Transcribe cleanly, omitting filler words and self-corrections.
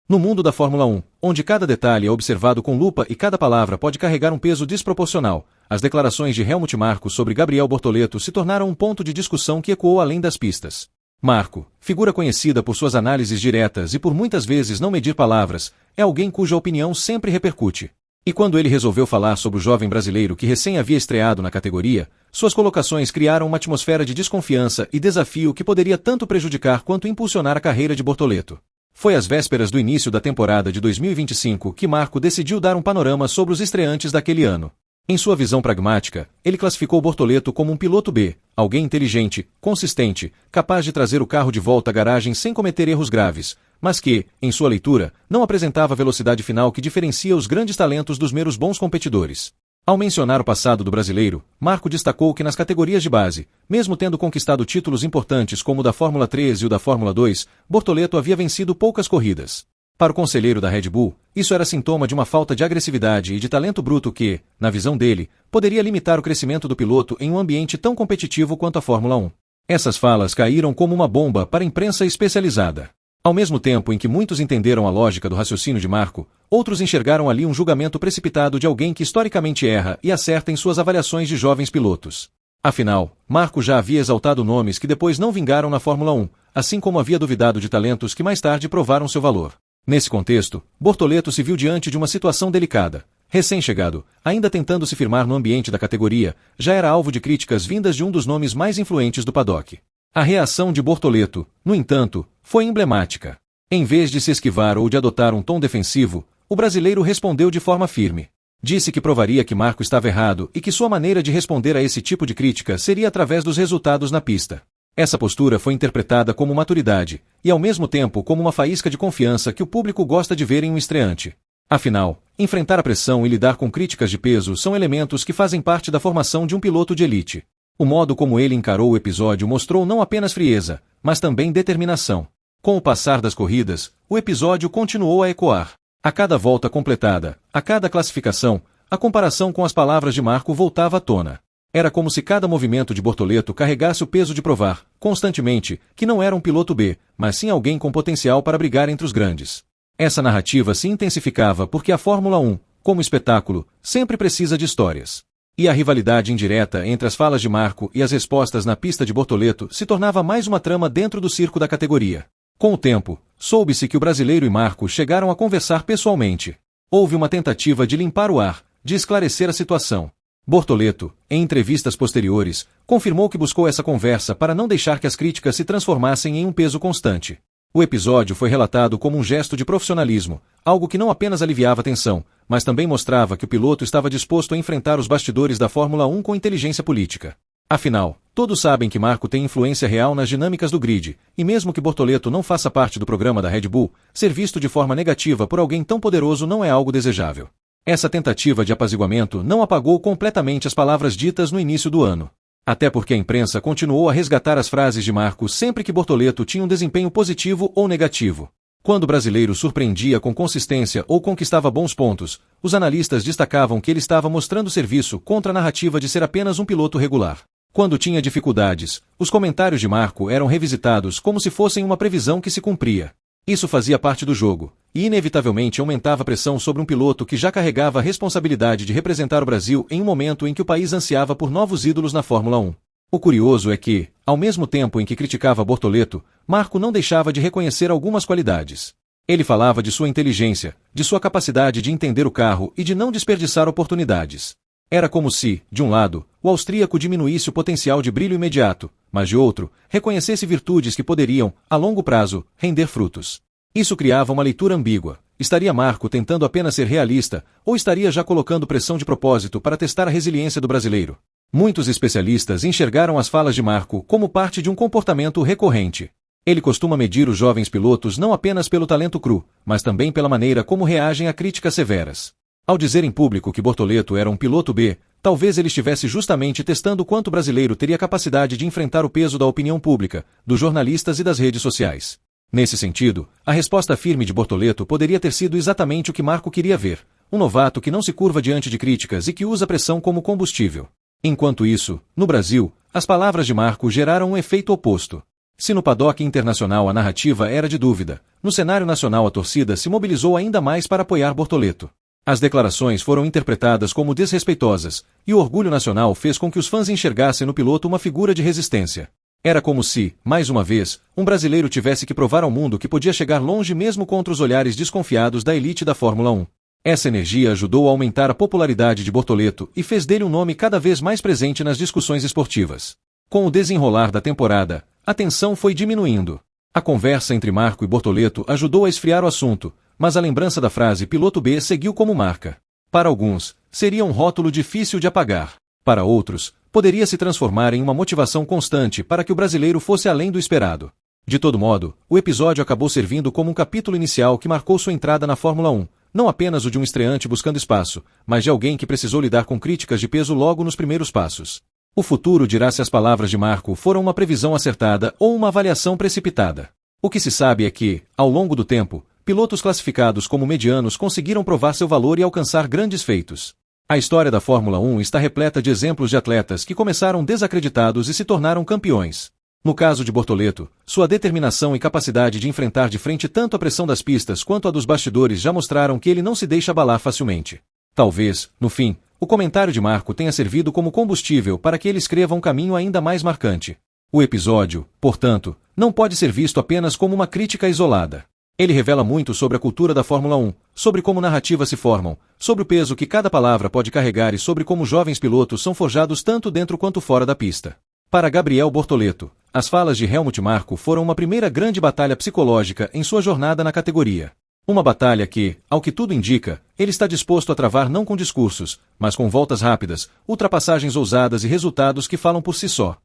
No mundo da Fórmula 1, onde cada detalhe é observado com lupa e cada palavra pode carregar um peso desproporcional, as declarações de Helmut Marko sobre Gabriel Bortoleto se tornaram um ponto de discussão que ecoou além das pistas. Marko, figura conhecida por suas análises diretas e por muitas vezes não medir palavras, é alguém cuja opinião sempre repercute. E quando ele resolveu falar sobre o jovem brasileiro que recém havia estreado na categoria, suas colocações criaram uma atmosfera de desconfiança e desafio que poderia tanto prejudicar quanto impulsionar a carreira de Bortoleto. Foi às vésperas do início da temporada de 2025 que Marko decidiu dar um panorama sobre os estreantes daquele ano. Em sua visão pragmática, ele classificou Bortoleto como um piloto B, alguém inteligente, consistente, capaz de trazer o carro de volta à garagem sem cometer erros graves, mas que, em sua leitura, não apresentava a velocidade final que diferencia os grandes talentos dos meros bons competidores. Ao mencionar o passado do brasileiro, Marko destacou que nas categorias de base, mesmo tendo conquistado títulos importantes como o da Fórmula 3 e o da Fórmula 2, Bortoleto havia vencido poucas corridas. Para o conselheiro da Red Bull, isso era sintoma de uma falta de agressividade e de talento bruto que, na visão dele, poderia limitar o crescimento do piloto em um ambiente tão competitivo quanto a Fórmula 1. Essas falas caíram como uma bomba para a imprensa especializada. Ao mesmo tempo em que muitos entenderam a lógica do raciocínio de Marko, outros enxergaram ali um julgamento precipitado de alguém que historicamente erra e acerta em suas avaliações de jovens pilotos. Afinal, Marko já havia exaltado nomes que depois não vingaram na Fórmula 1, assim como havia duvidado de talentos que mais tarde provaram seu valor. Nesse contexto, Bortoleto se viu diante de uma situação delicada. Recém-chegado, ainda tentando se firmar no ambiente da categoria, já era alvo de críticas vindas de um dos nomes mais influentes do paddock. A reação de Bortoleto, no entanto, foi emblemática. Em vez de se esquivar ou de adotar um tom defensivo, o brasileiro respondeu de forma firme. Disse que provaria que Marko estava errado e que sua maneira de responder a esse tipo de crítica seria através dos resultados na pista. Essa postura foi interpretada como maturidade e, ao mesmo tempo, como uma faísca de confiança que o público gosta de ver em um estreante. Afinal, enfrentar a pressão e lidar com críticas de peso são elementos que fazem parte da formação de um piloto de elite. O modo como ele encarou o episódio mostrou não apenas frieza, mas também determinação. Com o passar das corridas, o episódio continuou a ecoar. A cada volta completada, a cada classificação, a comparação com as palavras de Marko voltava à tona. Era como se cada movimento de Bortoleto carregasse o peso de provar, constantemente, que não era um piloto B, mas sim alguém com potencial para brigar entre os grandes. Essa narrativa se intensificava porque a Fórmula 1, como espetáculo, sempre precisa de histórias. E a rivalidade indireta entre as falas de Marko e as respostas na pista de Bortoleto se tornava mais uma trama dentro do circo da categoria. Com o tempo, soube-se que o brasileiro e Marko chegaram a conversar pessoalmente. Houve uma tentativa de limpar o ar, de esclarecer a situação. Bortoleto, em entrevistas posteriores, confirmou que buscou essa conversa para não deixar que as críticas se transformassem em um peso constante. O episódio foi relatado como um gesto de profissionalismo, algo que não apenas aliviava a tensão, mas também mostrava que o piloto estava disposto a enfrentar os bastidores da Fórmula 1 com inteligência política. Afinal, todos sabem que Marko tem influência real nas dinâmicas do grid, e mesmo que Bortoleto não faça parte do programa da Red Bull, ser visto de forma negativa por alguém tão poderoso não é algo desejável. Essa tentativa de apaziguamento não apagou completamente as palavras ditas no início do ano. Até porque a imprensa continuou a resgatar as frases de Marko sempre que Bortoleto tinha um desempenho positivo ou negativo. Quando o brasileiro surpreendia com consistência ou conquistava bons pontos, os analistas destacavam que ele estava mostrando serviço contra a narrativa de ser apenas um piloto regular. Quando tinha dificuldades, os comentários de Marko eram revisitados como se fossem uma previsão que se cumpria. Isso fazia parte do jogo, e inevitavelmente aumentava a pressão sobre um piloto que já carregava a responsabilidade de representar o Brasil em um momento em que o país ansiava por novos ídolos na Fórmula 1. O curioso é que, ao mesmo tempo em que criticava Bortoleto, Marko não deixava de reconhecer algumas qualidades. Ele falava de sua inteligência, de sua capacidade de entender o carro e de não desperdiçar oportunidades. Era como se, de um lado, o austríaco diminuísse o potencial de brilho imediato, mas de outro, reconhecesse virtudes que poderiam, a longo prazo, render frutos. Isso criava uma leitura ambígua. Estaria Marko tentando apenas ser realista, ou estaria já colocando pressão de propósito para testar a resiliência do brasileiro? Muitos especialistas enxergaram as falas de Marko como parte de um comportamento recorrente. Ele costuma medir os jovens pilotos não apenas pelo talento cru, mas também pela maneira como reagem a críticas severas. Ao dizer em público que Bortoleto era um piloto B, talvez ele estivesse justamente testando quanto o brasileiro teria capacidade de enfrentar o peso da opinião pública, dos jornalistas e das redes sociais. Nesse sentido, a resposta firme de Bortoleto poderia ter sido exatamente o que Marko queria ver, um novato que não se curva diante de críticas e que usa a pressão como combustível. Enquanto isso, no Brasil, as palavras de Marko geraram um efeito oposto. Se no paddock internacional a narrativa era de dúvida, no cenário nacional a torcida se mobilizou ainda mais para apoiar Bortoleto. As declarações foram interpretadas como desrespeitosas, e o orgulho nacional fez com que os fãs enxergassem no piloto uma figura de resistência. Era como se, mais uma vez, um brasileiro tivesse que provar ao mundo que podia chegar longe mesmo contra os olhares desconfiados da elite da Fórmula 1. Essa energia ajudou a aumentar a popularidade de Bortoleto e fez dele um nome cada vez mais presente nas discussões esportivas. Com o desenrolar da temporada, a tensão foi diminuindo. A conversa entre Marco e Bortoleto ajudou a esfriar o assunto, mas a lembrança da frase piloto B seguiu como marca. Para alguns, seria um rótulo difícil de apagar. Para outros, poderia se transformar em uma motivação constante para que o brasileiro fosse além do esperado. De todo modo, o episódio acabou servindo como um capítulo inicial que marcou sua entrada na Fórmula 1, não apenas o de um estreante buscando espaço, mas de alguém que precisou lidar com críticas de peso logo nos primeiros passos. O futuro dirá se as palavras de Marco foram uma previsão acertada ou uma avaliação precipitada. O que se sabe é que, ao longo do tempo, pilotos classificados como medianos conseguiram provar seu valor e alcançar grandes feitos. A história da Fórmula 1 está repleta de exemplos de atletas que começaram desacreditados e se tornaram campeões. No caso de Bortoleto, sua determinação e capacidade de enfrentar de frente tanto a pressão das pistas quanto a dos bastidores já mostraram que ele não se deixa abalar facilmente. Talvez, no fim, o comentário de Marco tenha servido como combustível para que ele escreva um caminho ainda mais marcante. O episódio, portanto, não pode ser visto apenas como uma crítica isolada. Ele revela muito sobre a cultura da Fórmula 1, sobre como narrativas se formam, sobre o peso que cada palavra pode carregar e sobre como jovens pilotos são forjados tanto dentro quanto fora da pista. Para Gabriel Bortoleto, as falas de Helmut Marko foram uma primeira grande batalha psicológica em sua jornada na categoria. Uma batalha que, ao que tudo indica, ele está disposto a travar não com discursos, mas com voltas rápidas, ultrapassagens ousadas e resultados que falam por si só.